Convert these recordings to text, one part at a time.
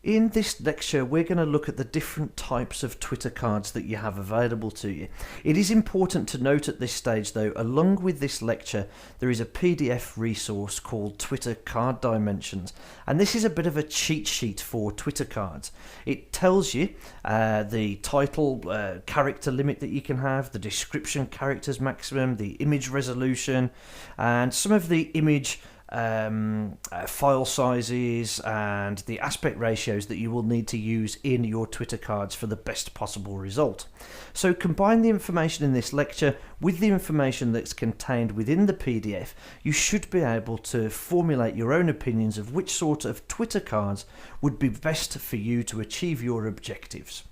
In this lecture, we're going to look at the different types of Twitter cards that you have available to you. It is important to note at this stage though, along with this lecture, there is a PDF resource called Twitter Card Dimensions, and this is a bit of a cheat sheet for Twitter cards. It tells you the title character limit that you can have, the description characters maximum, the image resolution, and some of the image file sizes and the aspect ratios that you will need to use in your Twitter cards for the best possible result. So combine the information in this lecture with the information that's contained within the PDF. You should be able to formulate your own opinions of which sort of Twitter cards would be best for you to achieve your objectives.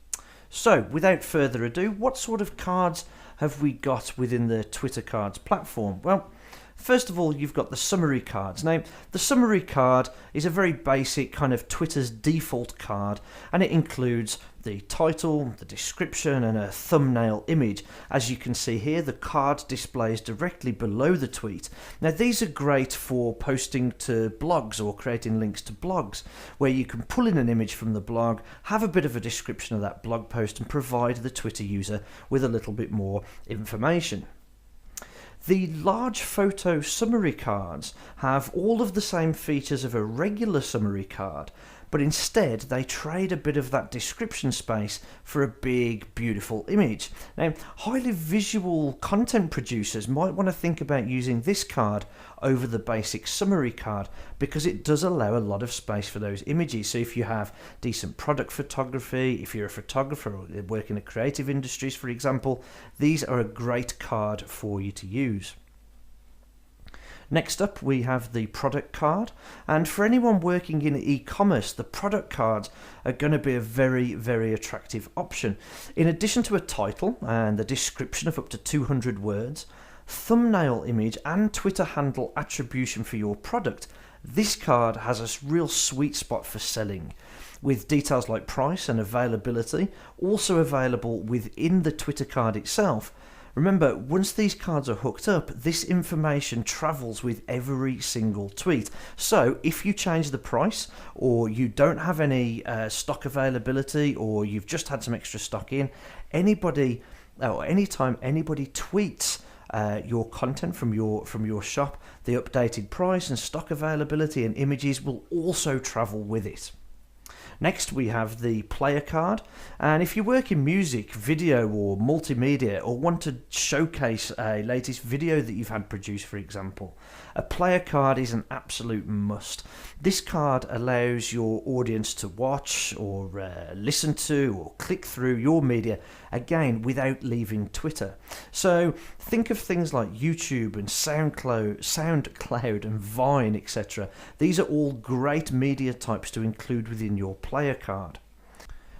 So without further ado, what sort of cards have we got within the Twitter cards platform? Well, first of all, you've got the summary cards. Now, the summary card is a very basic kind of Twitter's default card, and it includes the title, the description, and a thumbnail image. As you can see here, the card displays directly below the tweet. Now, these are great for posting to blogs or creating links to blogs, where you can pull in an image from the blog, have a bit of a description of that blog post, and provide the Twitter user with a little bit more information. The large photo summary cards have all of the same features of a regular summary card, but instead they trade a bit of that description space for a big, beautiful image. Now, highly visual content producers might want to think about using this card over the basic summary card because it does allow a lot of space for those images. So if you have decent product photography, if you're a photographer or work in the creative industries, for example, these are a great card for you to use. Next up, we have the product card, and for anyone working in e-commerce, the product cards are going to be a very, very attractive option. In addition to a title and the description of up to 200 words, thumbnail image and Twitter handle attribution for your product, this card has a real sweet spot for selling, with details like price and availability also available within the Twitter card itself. Remember, once these cards are hooked up, this information travels with every single tweet. So if you change the price, or you don't have any stock availability, or you've just had some extra stock in, anytime anybody tweets your content from your shop, the updated price and stock availability and images will also travel with it. Next, we have the player card, and if you work in music, video or multimedia, or want to showcase a latest video that you've had produced, for example, a player card is an absolute must. This card allows your audience to watch or listen to or click through your media, again, without leaving Twitter. So think of things like YouTube and SoundCloud and Vine, etc. These are all great media types to include within your player card.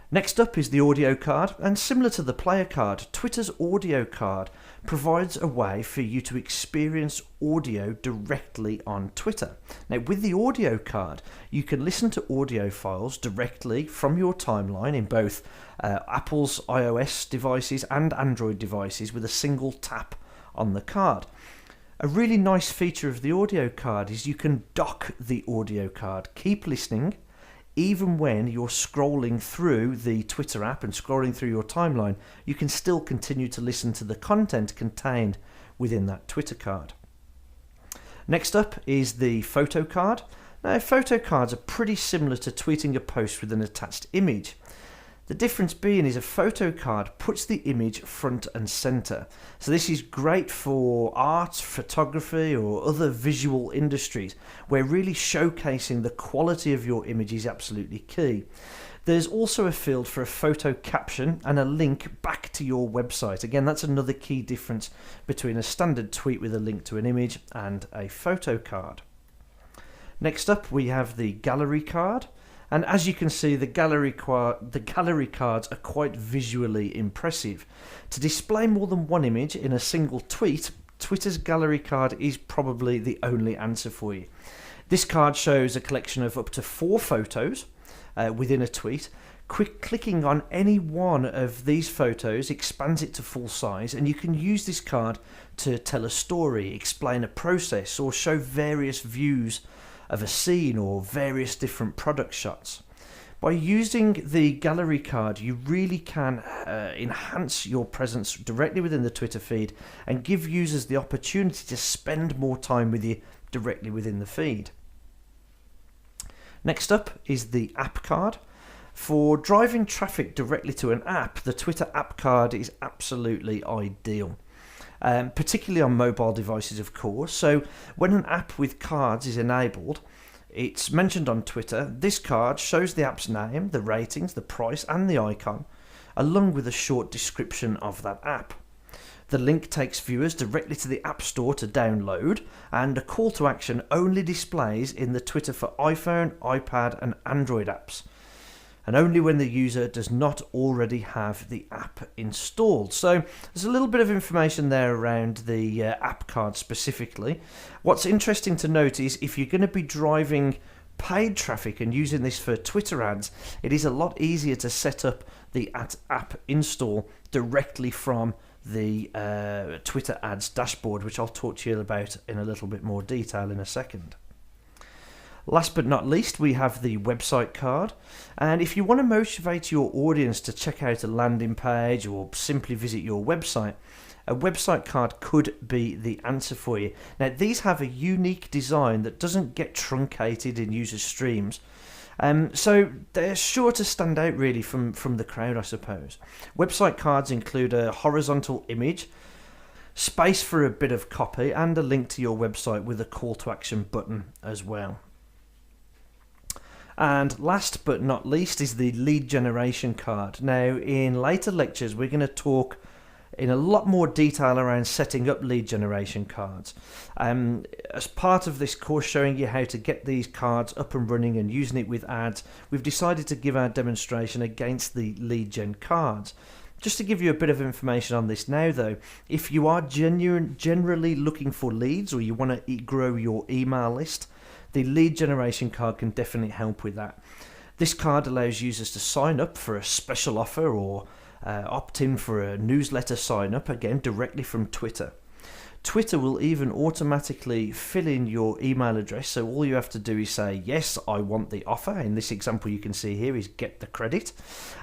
Next up is the audio card, and similar to the player card, Twitter's audio card provides a way for you to experience audio directly on Twitter. Now, with the audio card, you can listen to audio files directly from your timeline in both Apple's iOS devices and Android devices with a single tap on the card. A really nice feature of the audio card is you can dock the audio card, keep listening, even when you're scrolling through the Twitter app and scrolling through your timeline, you can still continue to listen to the content contained within that Twitter card. Next up is the photo card. Now, photo cards are pretty similar to tweeting a post with an attached image. The difference being is a photo card puts the image front and center. So this is great for art, photography, or other visual industries where really showcasing the quality of your image is absolutely key. There's also a field for a photo caption and a link back to your website. Again, that's another key difference between a standard tweet with a link to an image and a photo card. Next up, we have the gallery card. And as you can see, the gallery cards are quite visually impressive. To display more than one image in a single tweet, Twitter's gallery card is probably the only answer for you. This card shows a collection of up to 4 photos within a tweet. Clicking on any one of these photos expands it to full size, and you can use this card to tell a story, explain a process, or show various views of a scene or various different product shots. By using the gallery card, you really can enhance your presence directly within the Twitter feed and give users the opportunity to spend more time with you directly within the feed. Next up is the app card. For driving traffic directly to an app, the Twitter app card is absolutely ideal. Particularly on mobile devices, of course. So when an app with cards is enabled, it's mentioned on Twitter. This card shows the app's name, the ratings, the price and the icon, along with a short description of that app. The link takes viewers directly to the App Store to download, and a call to action only displays in the Twitter for iPhone, iPad and Android apps, and only when the user does not already have the app installed. So there's a little bit of information there around the app card specifically. What's interesting to note is if you're going to be driving paid traffic and using this for Twitter ads, it is a lot easier to set up the app install directly from the Twitter ads dashboard, which I'll talk to you about in a little bit more detail in a second. Last but not least, we have the website card. And if you want to motivate your audience to check out a landing page or simply visit your website, a website card could be the answer for you. Now, these have a unique design that doesn't get truncated in user streams. So they're sure to stand out really from the crowd, I suppose. Website cards include a horizontal image, space for a bit of copy, and a link to your website with a call to action button as well. And last but not least is the lead generation card. Now, in later lectures, we're going to talk in a lot more detail around setting up lead generation cards. As part of this course showing you how to get these cards up and running and using it with ads, we've decided to give our demonstration against the lead gen cards. Just to give you a bit of information on this now though, if you are generally looking for leads or you want to grow your email list, the lead generation card can definitely help with that. This card allows users to sign up for a special offer or opt in for a newsletter sign up, again directly from Twitter. Twitter will even automatically fill in your email address, so all you have to do is say, yes, I want the offer. In this example you can see here is get the credit,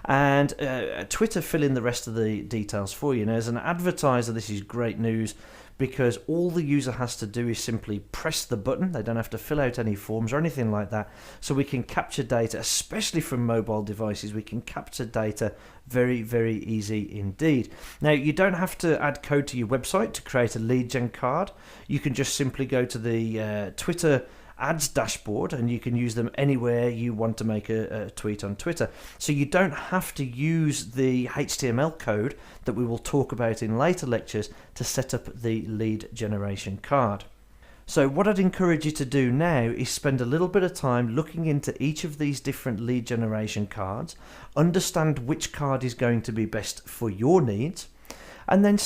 and Twitter fill in the rest of the details for you. Now, as an advertiser, this is great news, because all the user has to do is simply press the button. They don't have to fill out any forms or anything like that. So we can capture data, especially from mobile devices. We can capture data very, very easy indeed. Now, you don't have to add code to your website to create a lead gen card. You can just simply go to the Twitter ads dashboard and you can use them anywhere you want to make a tweet on Twitter. So you don't have to use the HTML code that we will talk about in later lectures to set up the lead generation card. So what I'd encourage you to do now is spend a little bit of time looking into each of these different lead generation cards, understand which card is going to be best for your needs, and then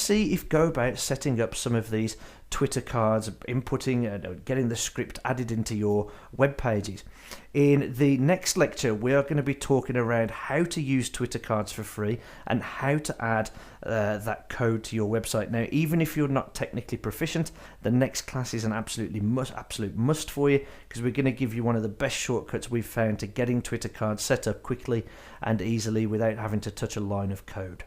go about setting up some of these Twitter cards, inputting and getting the script added into your web pages. In the next lecture, we are going to be talking around how to use Twitter cards for free and how to add that code to your website. Now, even if you're not technically proficient, the next class is an absolute must for you, because we're going to give you one of the best shortcuts we've found to getting Twitter cards set up quickly and easily without having to touch a line of code.